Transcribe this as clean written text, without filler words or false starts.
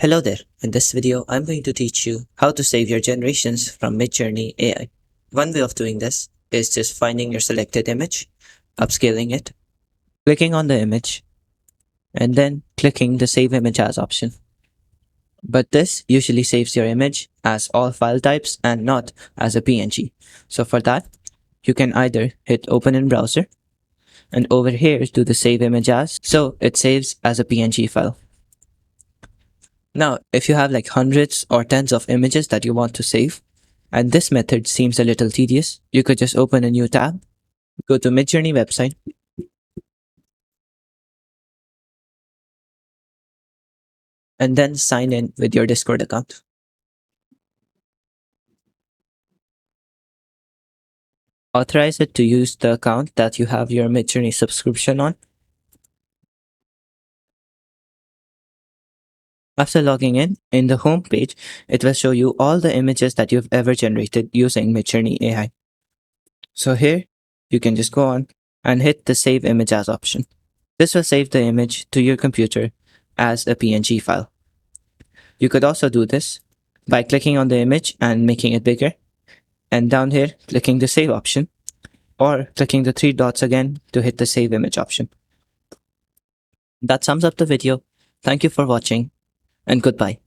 Hello there. In this video, I'm going to teach you how to save your generations from Midjourney AI. One way of doing this is just finding your selected image, upscaling it, clicking on the image, and then clicking the Save Image As option. But this usually saves your image as all file types and not as a PNG. So for that, you can either hit Open in Browser, and over here do the Save Image As, so it saves as a PNG file. Now, if you have like hundreds or tens of images that you want to save, and this method seems a little tedious, you could just open a new tab, go to Midjourney website, and then sign in with your Discord account. Authorize it to use the account that you have your Midjourney subscription on. After logging in the home page, it will show you all the images that you've ever generated using Midjourney AI. So here, you can just go on and hit the Save Image As option. This will save the image to your computer as a PNG file. You could also do this by clicking on the image and making it bigger, and down here, clicking the Save option, or clicking the three dots again to hit the Save Image option. That sums up the video. Thank you for watching, and goodbye.